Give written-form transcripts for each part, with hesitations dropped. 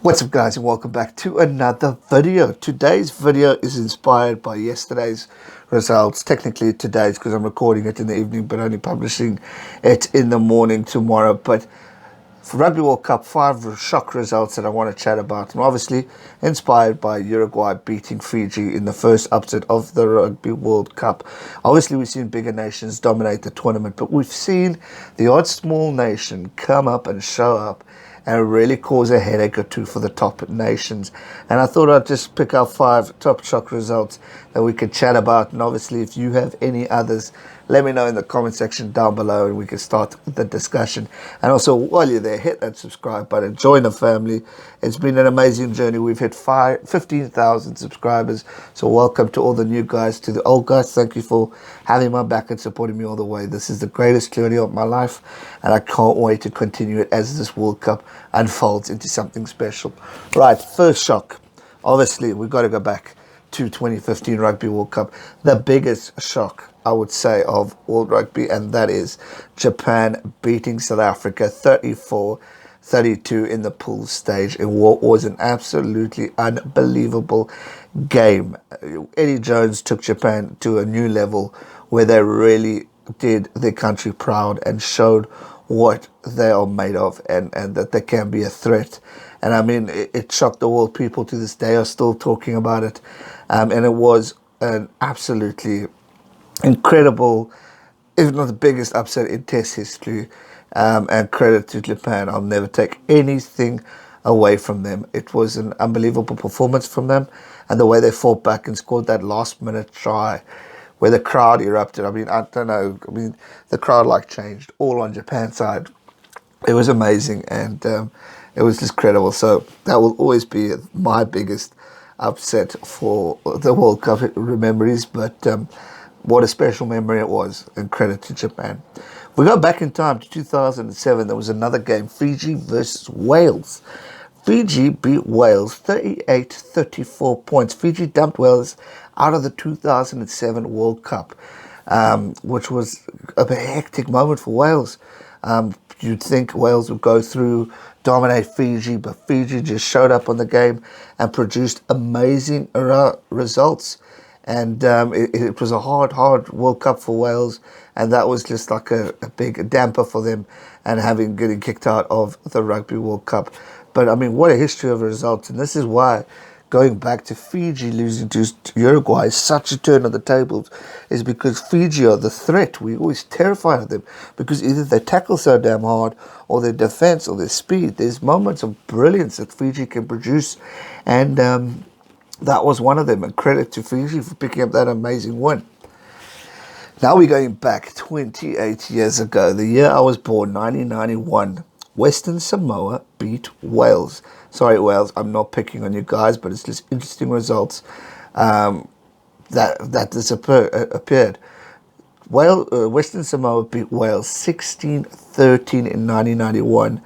What's up guys, and welcome back to another video. Today's video is inspired by yesterday's results. Technically today's because I'm recording it in the evening but only publishing it in the morning tomorrow. But for Rugby World Cup, 5 shock results that I want to chat about, and obviously inspired by Uruguay beating Fiji in the first upset of the Rugby World Cup. Obviously we've seen bigger nations dominate the tournament, but we've seen the odd small nation come up and show up and really cause a headache or two for the top nations. And I thought I'd just pick out 5 top shock results that we could chat about. And obviously, if you have any others, let me know in the comment section down below and we can start the discussion. And also, while you're there, hit that subscribe button, join the family. It's been an amazing journey. We've hit 15,000 subscribers. So welcome to all the new guys. To the old guys, thank you for having my back and supporting me all the way. This is the greatest journey of my life, and I can't wait to continue it as this World Cup unfolds into something special. Right, first shock. Obviously, we've got to go back to 2015 Rugby World Cup. The biggest shock, I would say, of World Rugby, and that is Japan beating South Africa 34-32 in the pool stage in what was an absolutely unbelievable game. Eddie Jones took Japan to a new level where they really did their country proud and showed what they are made of, and that they can be a threat. And I mean, it shocked the world. People to this day are still talking about it. And it was an absolutely incredible, if not the biggest upset in Test history. And credit to Japan. I'll never take anything away from them. It was an unbelievable performance from them. And the way they fought back and scored that last minute try where the crowd erupted. I mean, I don't know. I mean, the crowd changed all on Japan's side. It was amazing, and it was just incredible. So that will always be my biggest upset for the World Cup memories. But what a special memory it was, and credit to Japan. We go back in time to 2007. There was another game, Fiji versus Wales. Fiji beat Wales 38-34 points. Fiji dumped Wales out of the 2007 World Cup, which was a hectic moment for Wales. You'd think Wales would go through, dominate Fiji, but Fiji just showed up on the game and produced amazing results. And it was a hard World Cup for Wales, and that was just like a big damper for them, and getting kicked out of the Rugby World Cup. But I mean, what a history of results, and this is why going back to Fiji losing to Uruguay is such a turn on the tables, is because Fiji are the threat. We're always terrified of them because either they tackle so damn hard, or their defense, or their speed. There's moments of brilliance that Fiji can produce, and that was one of them. And credit to Fiji for picking up that amazing win. Now we're going back 28 years ago, the year I was born, 1991. Western Samoa beat Wales. Sorry, Wales, I'm not picking on you guys, but it's just interesting results that appeared. Western Samoa beat Wales 16-13 in 1991,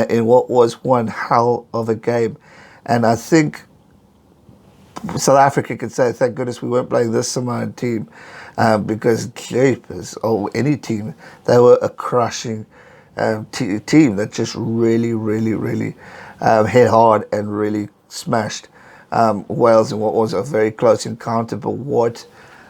in what was one hell of a game. And I think South Africa could say, thank goodness we weren't playing this Samoan team, because jeepers, or any team, they were a crushing team that just really hit hard and really smashed Wales in what was a very close encounter. But what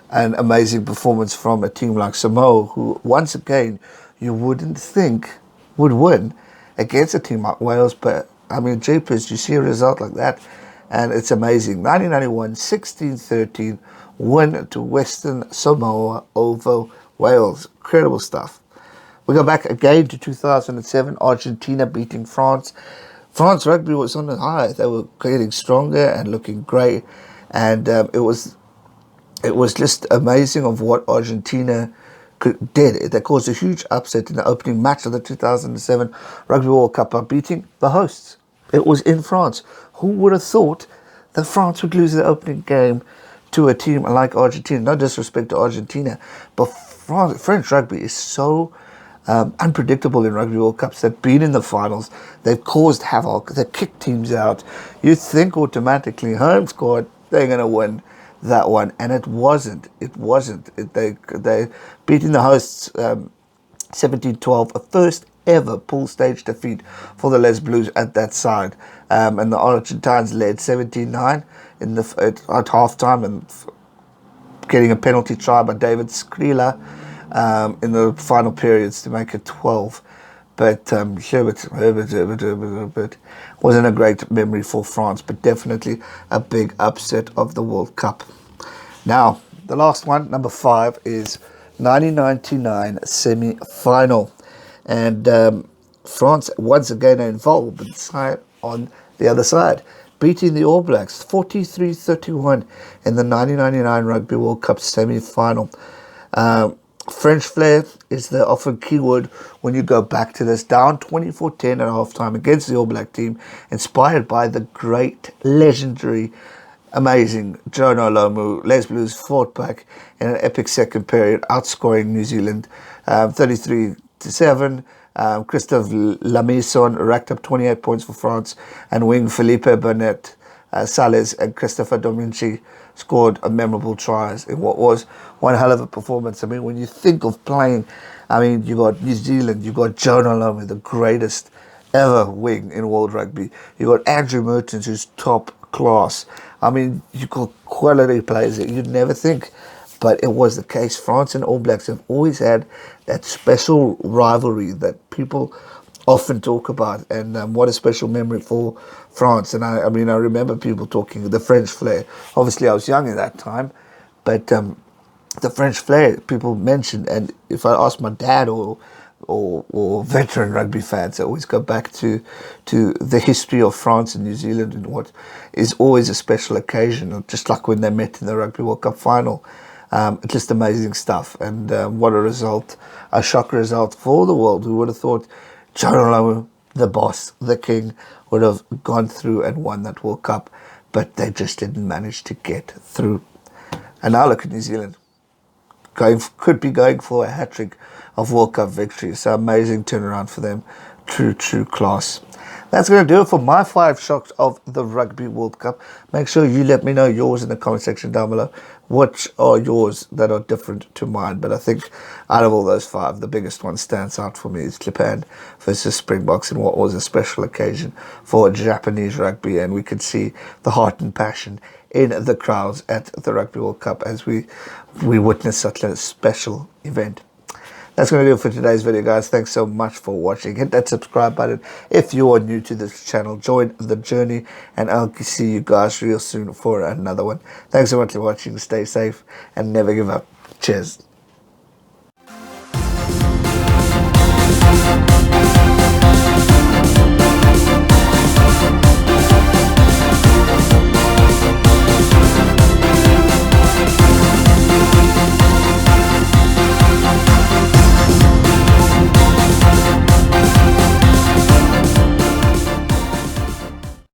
an amazing performance from a team like Samoa, who once again you wouldn't think would win against a team like Wales. But I mean, jeepers, you see a result like that and it's amazing. 1991, 16-13 win to Western Samoa over Wales. Incredible stuff. We go back again to 2007, Argentina beating France. France rugby was on the high. They were getting stronger and looking great, and it was just amazing of what Argentina did. They caused a huge upset in the opening match of the 2007 Rugby World Cup by beating the hosts. It was in France. Who would have thought that France would lose the opening game to a team like Argentina? No disrespect to Argentina, but French rugby is so unpredictable in Rugby World Cups. They've been in the finals. They've caused havoc. They've kicked teams out. You think automatically, home squad, they're going to win that one, and it wasn't. They beating the hosts 17-12, a first ever pool stage defeat for the Les Blues at that side. And the Argentines led 17-9 at halftime, and getting a penalty try by David Skrilla in the final periods to make it 12. But Herbert wasn't a great memory for France, but definitely a big upset of the World Cup. Now, the last one, number 5, is 1999 semi-final. And France once again are involved, but on the other side, beating the All Blacks 43-31 in the 1999 Rugby World Cup semi-final. French flair is the often keyword when you go back to this. Down 24-10 at halftime against the All Black team, inspired by the great, legendary, amazing Jonah Lomu. Les Blues fought back in an epic second period, outscoring New Zealand 33-7. Christophe Lamison racked up 28 points for France, and wing Felipe Burnett, Sales and Christopher Dominici scored a memorable tries in what was one hell of a performance. I mean, when you think of playing, I mean, you got New Zealand, you got Jonah Lomu, the greatest ever wing in World Rugby. You got Andrew Mertens, who's top class. I mean, you got quality players that you'd never think, but it was the case. France and All Blacks have always had that special rivalry that people often talk about, and what a special memory for France. And I mean, I remember people talking the French flair. Obviously, I was young at that time, but the French flair people mentioned. And if I ask my dad or veteran rugby fans, I always go back to the history of France and New Zealand and what is always a special occasion, just like when they met in the Rugby World Cup final. Just amazing stuff, and what a result, a shock result for the world. Who would have thought Jonah Lomu, the boss, the king, would have gone through and won that World Cup, but they just didn't manage to get through. And now look at New Zealand, could be going for a hat-trick of World Cup victories. So amazing turnaround for them. True class. That's going to do it for my 5 shocks of the Rugby World Cup. Make sure you let me know yours in the comment section down below. What are yours that are different to mine? But I think out of all those 5, the biggest one stands out for me is Japan versus Springboks, and what was a special occasion for Japanese rugby. And we could see the heart and passion in the crowds at the Rugby World Cup as we witnessed such a special event. That's going to do it for today's video, guys. Thanks so much for watching. Hit that subscribe button if you are new to this channel. Join the journey, and I'll see you guys real soon for another one. Thanks so much for watching. Stay safe and never give up. Cheers.